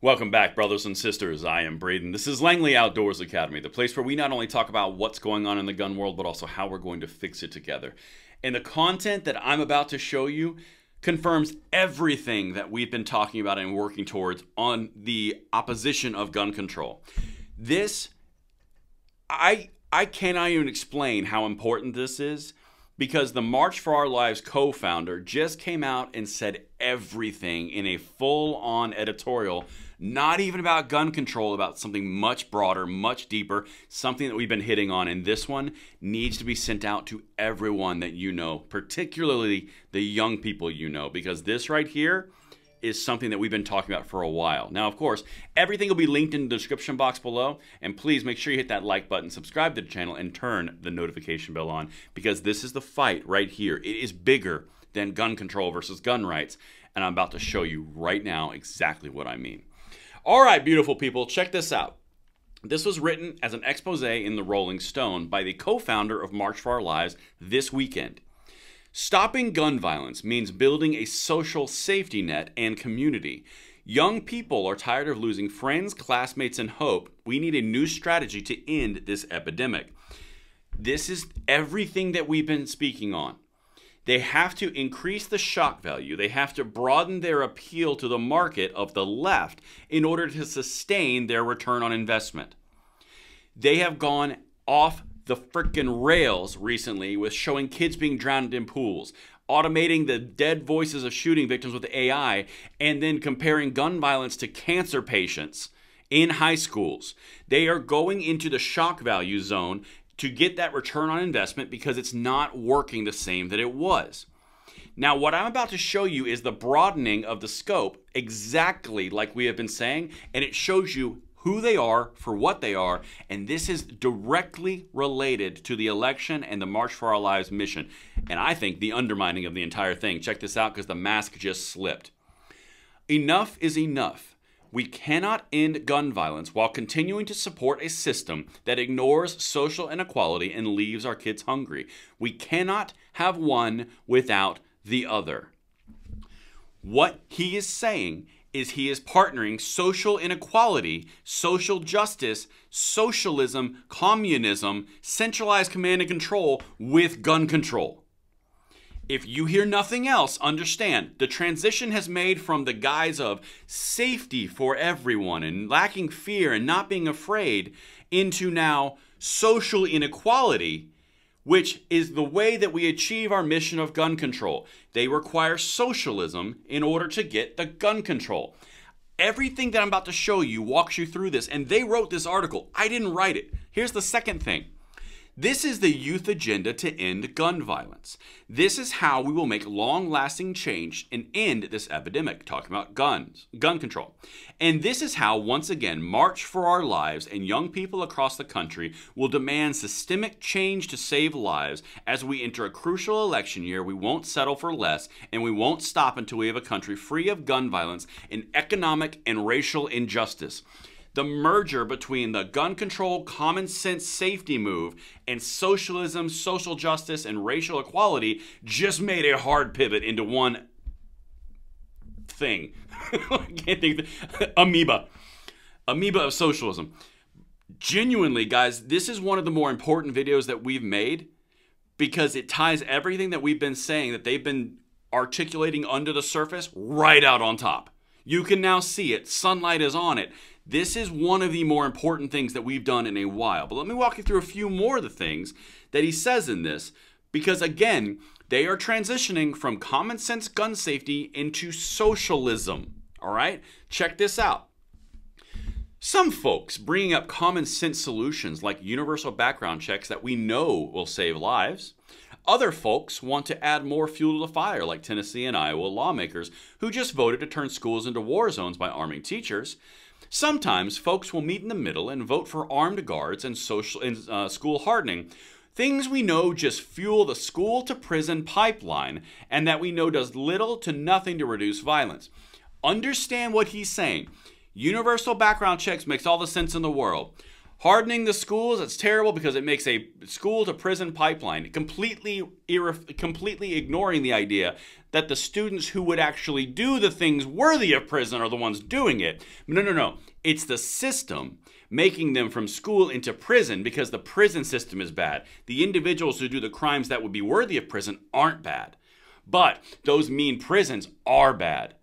Welcome back, brothers and sisters. I am Braden. This is Langley Outdoors Academy, the place where we not only talk about what's going on in the gun world, but also how we're going to fix it together. And the content that I'm about to show you confirms everything that we've been talking about and working towards on the opposition of gun control. I cannot even explain how important this is, because the March for Our Lives co-founder just came out and said everything in a full-on editorial, not even about gun control, about something much broader, much deeper, something that we've been hitting on. And this one needs to be sent out to everyone that you know, particularly the young people you know, because this right here is something that we've been talking about for a while. Now, of course, everything will be linked in the description box below, and please make sure you hit that like button, subscribe to the channel, and turn the notification bell on, because this is the fight right here. It is bigger than gun control versus gun rights, and I'm about to show you right now exactly what I mean. All right, beautiful people, check this out. This was written as an expose in the Rolling Stone by the co-founder of March for Our Lives this weekend. Stopping gun violence means building a social safety net and community. Young people are tired of losing friends, classmates, and hope. We need a new strategy to end this epidemic. This is everything that we've been speaking on. They have to increase the shock value. They have to broaden their appeal to the market of the left in order to sustain their return on investment. They have gone off the frickin' rails recently with showing kids being drowned in pools, automating the dead voices of shooting victims with AI, and then comparing gun violence to cancer patients in high schools. They are going into the shock value zone to get that return on investment because it's not working the same that it was. Now, what I'm about to show you is the broadening of the scope, exactly like we have been saying, and it shows you who they are, for what they are, and this is directly related to the election and the March for Our Lives mission, and I think the undermining of the entire thing. Check this out, because the mask just slipped. Enough is enough. We cannot end gun violence while continuing to support a system that ignores social inequality and leaves our kids hungry. We cannot have one without the other. What he is saying is he is partnering social inequality, social justice, socialism, communism, centralized command and control with gun control. If you hear nothing else, understand the transition has made from the guise of safety for everyone and lacking fear and not being afraid into now social inequality, which is the way that we achieve our mission of gun control. They require socialism in order to get the gun control. Everything that I'm about to show you walks you through this, and they wrote this article. I didn't write it. Here's the second thing. This is the youth agenda to end gun violence. This is how we will make long-lasting change and end this epidemic, talking about guns, gun control. And this is how, once again, March for Our Lives and young people across the country will demand systemic change to save lives. As we enter a crucial election year, we won't settle for less, and we won't stop until we have a country free of gun violence and economic and racial injustice. The merger between the gun control, common sense safety move and socialism, social justice, and racial equality just made a hard pivot into one thing. I can't think amoeba of socialism. Genuinely, guys, this is one of the more important videos that we've made because it ties everything that we've been saying that they've been articulating under the surface right out on top. You can now see it. Sunlight is on it. This is one of the more important things that we've done in a while. But let me walk you through a few more of the things that he says in this, because again, they are transitioning from common sense gun safety into socialism. All right? Check this out. Some folks bringing up common sense solutions like universal background checks that we know will save lives. Other folks want to add more fuel to the fire, like Tennessee and Iowa lawmakers who just voted to turn schools into war zones by arming teachers. Sometimes folks will meet in the middle and vote for armed guards and school hardening, things we know just fuel the school-to-prison pipeline and that we know does little to nothing to reduce violence. Understand what he's saying. Universal background checks makes all the sense in the world. Hardening the schools, it's terrible because it makes a school to prison pipeline, completely ignoring the idea that the students who would actually do the things worthy of prison are the ones doing it. No. It's the system making them from school into prison because the prison system is bad. The individuals who do the crimes that would be worthy of prison aren't bad. But those mean prisons are bad.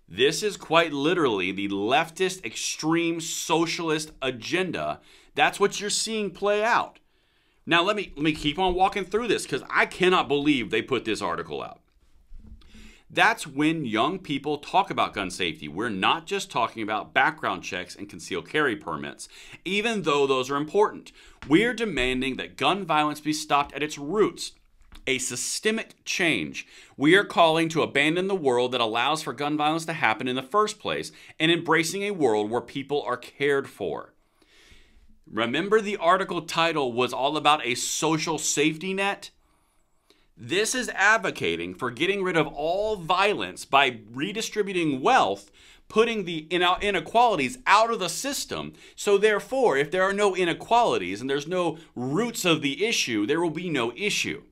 This is quite literally the leftist, extreme, socialist agenda. That's what you're seeing play out. Now, let me keep on walking through this because I cannot believe they put this article out. That's when young people talk about gun safety. We're not just talking about background checks and concealed carry permits, even though those are important. We're demanding that gun violence be stopped at its roots. A systemic change. We are calling to abandon the world that allows for gun violence to happen in the first place and embracing a world where people are cared for. Remember, the article title was all about a social safety net? This is advocating for getting rid of all violence by redistributing wealth, putting the inequalities out of the system. So therefore, if there are no inequalities and there's no roots of the issue, there will be no issue.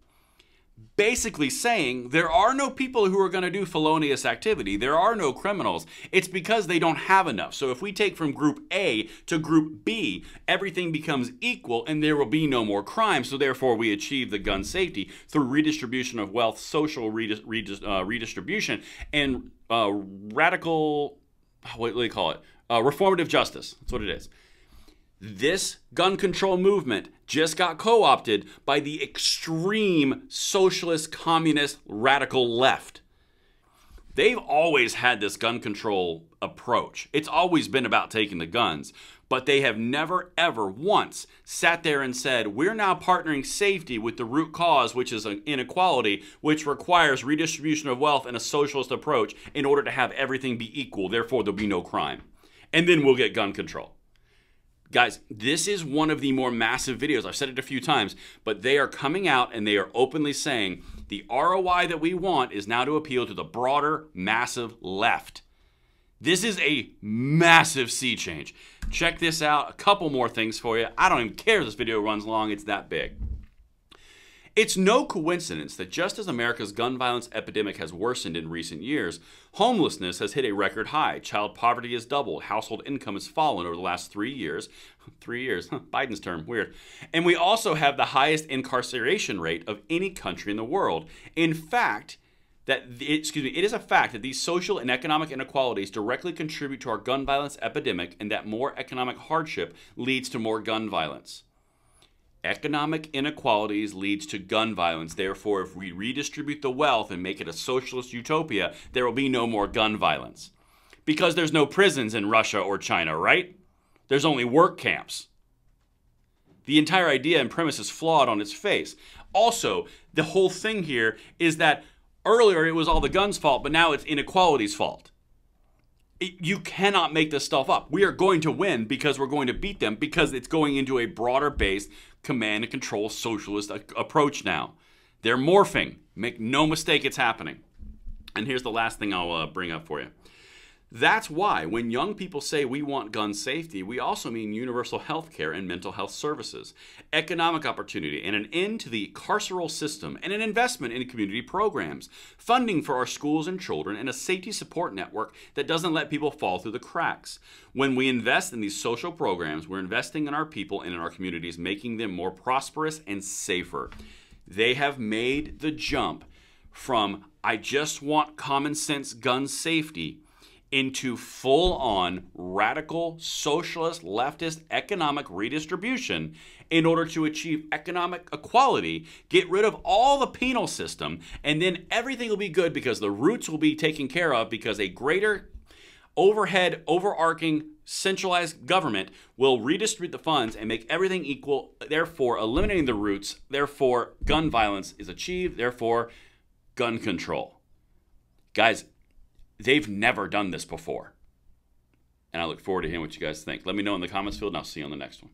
Basically saying there are no people who are going to do felonious activity. There are no criminals. It's because they don't have enough. So if we take from group A to group B, everything becomes equal and there will be no more crime. So therefore we achieve the gun safety through redistribution of wealth, social redistribution, and radical, what do they call it? Reformative justice. That's what it is. This gun control movement just got co-opted by the extreme socialist, communist, radical left. They've always had this gun control approach. It's always been about taking the guns, but they have never, ever once sat there and said, we're now partnering safety with the root cause, which is an inequality, which requires redistribution of wealth and a socialist approach in order to have everything be equal. Therefore, there'll be no crime. And then we'll get gun control. Guys, this is one of the more massive videos. I've said it a few times, but they are coming out and they are openly saying the ROI that we want is now to appeal to the broader, massive left. This is a massive sea change. Check this out. A couple more things for you. I don't even care if this video runs long. It's that big. It's no coincidence that just as America's gun violence epidemic has worsened in recent years, homelessness has hit a record high. Child poverty has doubled. Household income has fallen over the last 3 years. 3 years, Biden's term, weird. And we also have the highest incarceration rate of any country in the world. In fact, it is a fact that these social and economic inequalities directly contribute to our gun violence epidemic and that more economic hardship leads to more gun violence. Economic inequalities leads to gun violence. Therefore, if we redistribute the wealth and make it a socialist utopia, there will be no more gun violence. Because there's no prisons in Russia or China, right? There's only work camps. The entire idea and premise is flawed on its face. Also, the whole thing here is that earlier it was all the guns' fault, but now it's inequality's fault. You cannot make this stuff up. We are going to win because we're going to beat them because it's going into a broader-based command and control socialist approach now. They're morphing. Make no mistake, it's happening. And here's the last thing I'll bring up for you. That's why when young people say we want gun safety, we also mean universal health care and mental health services, economic opportunity, and an end to the carceral system, and an investment in community programs, funding for our schools and children, and a safety support network that doesn't let people fall through the cracks. When we invest in these social programs, we're investing in our people and in our communities, making them more prosperous and safer. They have made the jump from, I just want common sense gun safety, into full-on radical socialist leftist economic redistribution in order to achieve economic equality, get rid of all the penal system, and then everything will be good because the roots will be taken care of because a greater overhead, overarching, centralized government will redistribute the funds and make everything equal, therefore eliminating the roots, therefore gun violence is achieved, therefore gun control. Guys, they've never done this before. And I look forward to hearing what you guys think. Let me know in the comments field, and I'll see you on the next one.